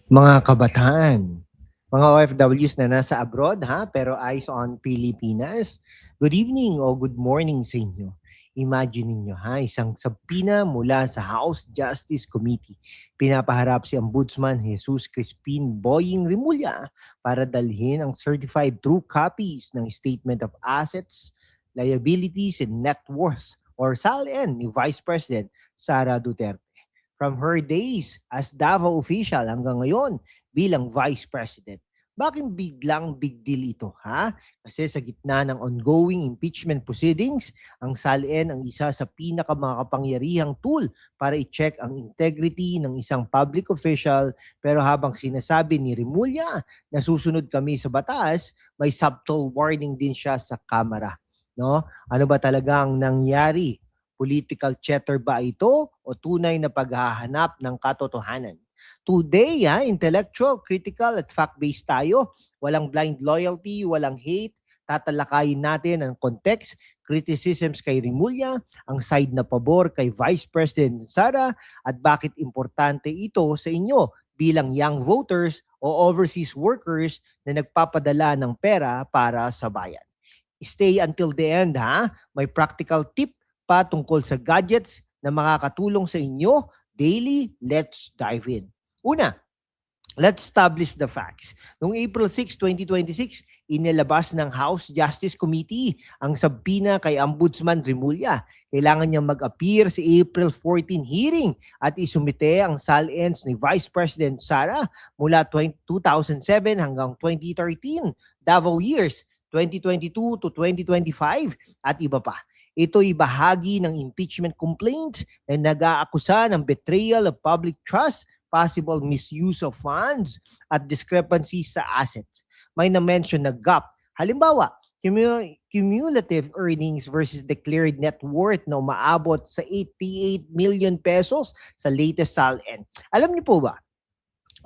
Mga kabataan, mga OFWs na nasa abroad pero eyes on Pilipinas, good evening o good morning sa inyo. Imagine niyo isang sabina mula sa House Justice Committee. Pinapaharap si Ombudsman Jesus Crispin Boying Rimulya para dalhin ang certified true copies ng Statement of Assets, Liabilities and Net Worth or SALN ni Vice President Sara Duterte. From her days as Davao official hanggang ngayon bilang Vice President. Bakit biglang big deal ito, Kasi sa gitna ng ongoing impeachment proceedings, ang SALN ang isa sa pinakamakapangyarihang tool para i-check ang integrity ng isang public official. Pero habang sinasabi ni Rimulya na susunod kami sa batas, may subtle warning din siya sa kamera. No? Ano ba talaga ang nangyari? Political chatter ba ito o tunay na paghahanap ng katotohanan? Today, intellectual, critical at fact-based tayo. Walang blind loyalty, walang hate. Tatalakayin natin ang context, criticisms kay Rimulya, ang side na pabor kay Vice President Sara at bakit importante ito sa inyo bilang young voters o overseas workers na nagpapadala ng pera para sa bayan. Stay until the end May practical tip pa tungkol sa gadgets na makakatulong sa inyo daily. Let's dive in. Una, let's establish the facts. Noong April 6, 2026, inilabas ng House Justice Committee ang sabina kay Ombudsman Rimulya. Kailangan niyang mag-appear sa April 14 hearing at isumite ang SALNs ni Vice President Sara mula 2007 hanggang 2013, Davao years, 2022 to 2025 at iba pa. Ito'y bahagi ng impeachment complaint na nag-aakusa ng betrayal of public trust, possible misuse of funds, at discrepancies sa assets. May na-mention na gap. Halimbawa, cumulative earnings versus declared net worth na umaabot sa 88 million pesos sa latest SALN. Alam niyo po ba,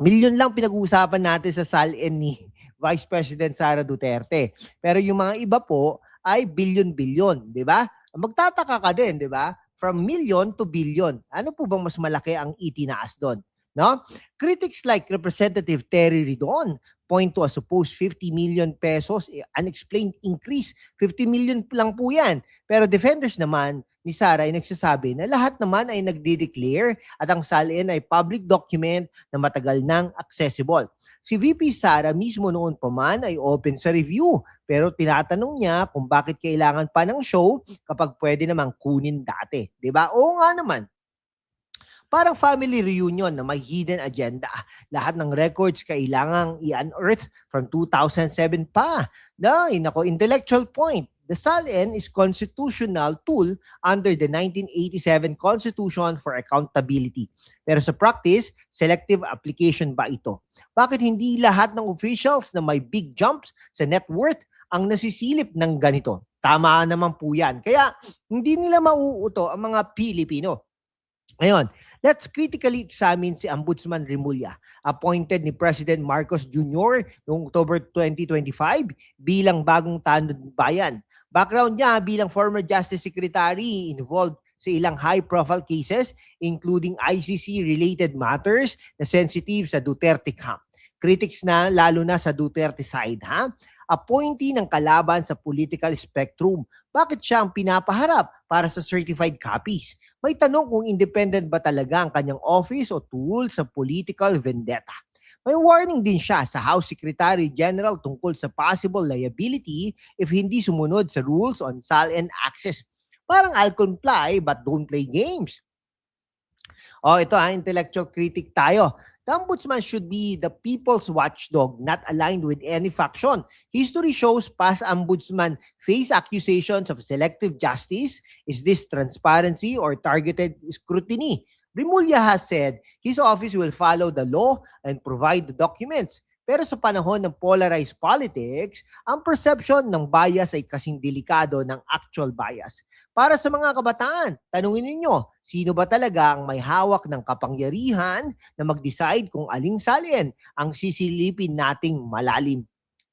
milyon lang pinag-uusapan natin sa SALN ni Vice President Sara Duterte. Pero yung mga iba po ay bilyon-bilyon, di ba? Magtataka ka din, di ba? From million to billion. Ano po bang mas malaki ang itinaas doon? No? Critics like Representative Terry Ridon point to a supposed 50 million pesos unexplained increase. 50 million lang po yan. Pero defenders naman ni Sara ay nagsasabi na lahat naman ay nagde-declare at ang SALN ay public document na matagal nang accessible. Si VP Sara mismo noon pa man ay open sa review pero tinatanong niya kung bakit kailangan pa ng show kapag pwede namang kunin dati. Diba? Oo nga naman. Parang family reunion na may hidden agenda. Lahat ng records kailangang i-unearth from 2007 pa. Nako, intellectual point. The SALN is constitutional tool under the 1987 Constitution for Accountability. Pero sa practice, selective application ba ito? Bakit hindi lahat ng officials na may big jumps sa net worth ang nasisilip ng ganito? Tama naman po yan. Kaya hindi nila mauuto ang mga Pilipino. Ngayon, let's critically examine si Ombudsman Rimulya, appointed ni President Marcos Jr. noong October 2025 bilang bagong tanod bayan. Background niya bilang former Justice Secretary involved sa ilang high-profile cases including ICC-related matters na sensitive sa Duterte camp. Critics na lalo na sa Duterte side appointee ng kalaban sa political spectrum. Bakit siya ang pinapaharap para sa certified copies? May tanong kung independent ba talaga ang kanyang office o tool sa political vendetta. May warning din siya sa House Secretary General tungkol sa possible liability if hindi sumunod sa rules on SALN access. Parang I'll comply but don't play games. Ito intellectual critic tayo. The ombudsman should be the people's watchdog, not aligned with any faction. History shows past ombudsman face accusations of selective justice. Is this transparency or targeted scrutiny? Rimulya has said his office will follow the law and provide the documents. Pero sa panahon ng polarized politics, ang perception ng bias ay kasing delikado ng actual bias. Para sa mga kabataan, tanungin ninyo, sino ba talaga ang may hawak ng kapangyarihan na mag-decide kung aling SALN ang sisilipin nating malalim?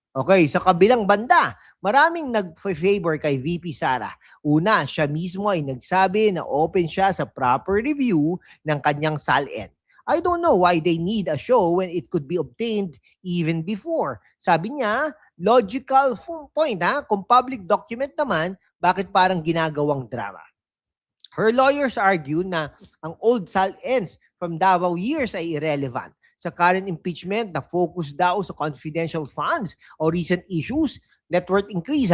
Okay, sa kabilang banda, maraming nag-favor kay VP Sara. Una, siya mismo ay nagsabi na open siya sa proper review ng kanyang SALN. I don't know why they need a show when it could be obtained even before. Sabi niya, logical point ha, kung public document naman, bakit parang ginagawang drama? Her lawyers argue na ang old SAL-ends from Davao years ay irrelevant. Sa current impeachment, na focus daw sa confidential funds o recent issues, net worth increase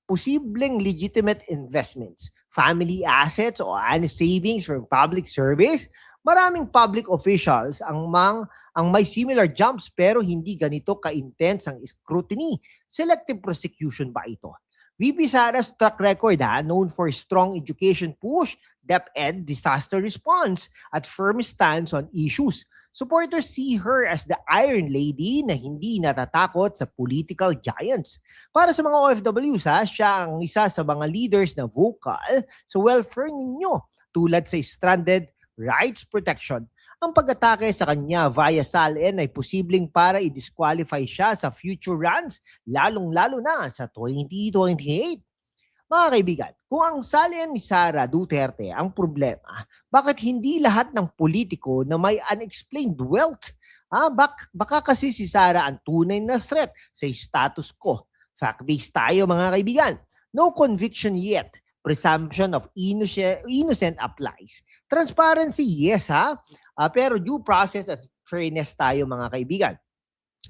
posibleng legitimate investments, family assets o honest savings from public service. Maraming public officials ang may similar jumps pero hindi ganito ka-intense ang scrutiny. Selective prosecution ba ito? VP Sara's track record known for strong education push, DepEd, disaster response, at firm stance on issues. Supporters see her as the Iron Lady na hindi natatakot sa political giants. Para sa mga OFWs, siya ang isa sa mga leaders na vocal sa welfare ninyo tulad sa stranded rights protection. Ang pag-atake sa kanya via SALN ay posibleng para i-disqualify siya sa future runs, lalong-lalo na sa 2028. Mga kaibigan, kung ang SALN ni Sara Duterte ang problema, bakit hindi lahat ng politiko na may unexplained wealth? Baka kasi si Sara ang tunay na threat sa status quo. Fact-based tayo mga kaibigan. No conviction yet. Presumption of innocent applies. Transparency, yes pero due process at fairness tayo mga kaibigan.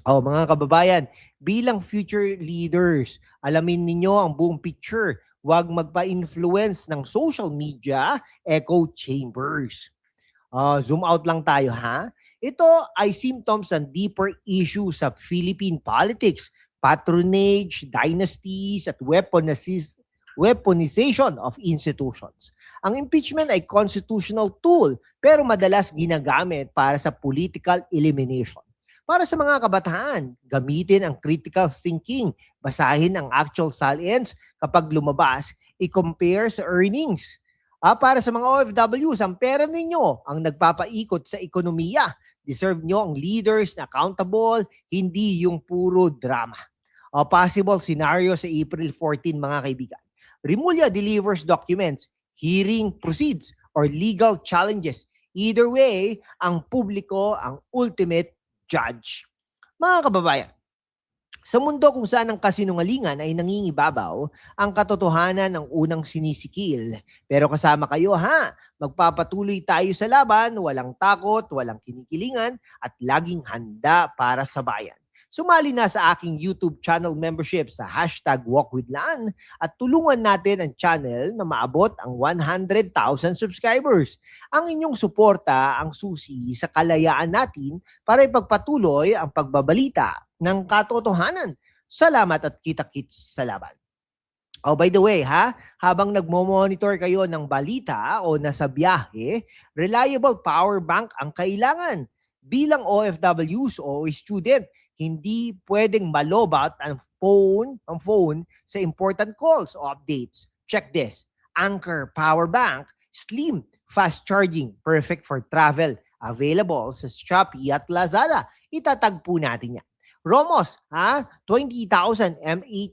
Mga kababayan, bilang future leaders, alamin ninyo ang buong picture. Huwag magpa-influence ng social media echo chambers. Zoom out lang tayo Ito ay symptoms ng deeper issues sa Philippine politics, patronage, dynasties, at weaponization of institutions. Ang impeachment ay constitutional tool pero madalas ginagamit para sa political elimination. Para sa mga kabataan, gamitin ang critical thinking. Basahin ang actual SALNs kapag lumabas, i-compare sa earnings. Para sa mga OFWs, ang pera ninyo ang nagpapaikot sa ekonomiya. Deserve nyo ang leaders na accountable, hindi yung puro drama. Possible scenario sa April 14, mga kaibigan. Remulla delivers documents, hearing proceeds, or legal challenges. Either way, ang publiko ang ultimate judge. Mga kababayan, sa mundo kung saan ang kasinungalingan ay nangingibabaw, ang katotohanan ang unang sinisikil. Pero kasama kayo magpapatuloy tayo sa laban, walang takot, walang kinikilingan, at laging handa para sa bayan. Sumali na sa aking YouTube channel membership sa #WalkWithLan at tulungan natin ang channel na maabot ang 100,000 subscribers. Ang inyong suporta ang susi sa kalayaan natin para ipagpatuloy ang pagbabalita ng katotohanan. Salamat at kita-kits sa laban. By the way, habang nagmo-monitor kayo ng balita o nasa biyahe, reliable power bank ang kailangan. Bilang OFWs o student, hindi pwedeng malobat ang phone sa important calls o updates. Check this. Anchor Power Bank, slim, fast charging, perfect for travel. Available sa Shopee at Lazada. Itatagpo natin yan. Romos, 20,000 mAh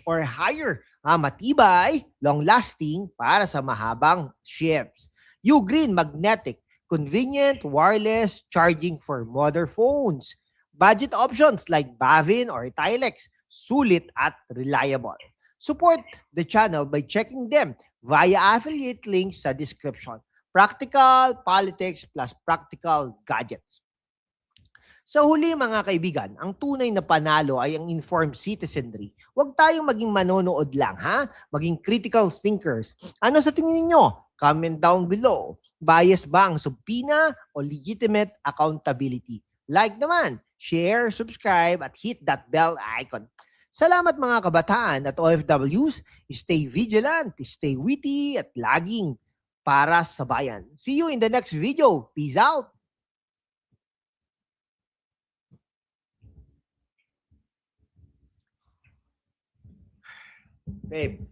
or higher. Matibay, long-lasting para sa mahabang shifts. Ugreen Magnetic, convenient wireless charging for modern phones. Budget options like Bavin or Tilex, sulit at reliable. Support the channel by checking them via affiliate links sa description. Practical politics plus practical gadgets. Sa huli mga kaibigan, ang tunay na panalo ay ang informed citizenry. Huwag tayong maging manonood lang maging critical thinkers. Ano sa tingin ninyo? Comment down below. Bias ba ang subpoena o legitimate accountability? Like naman, share, subscribe, at hit that bell icon. Salamat mga kabataan at OFWs. Stay vigilant, stay witty, at laging para sa bayan. See you in the next video. Peace out! Babe.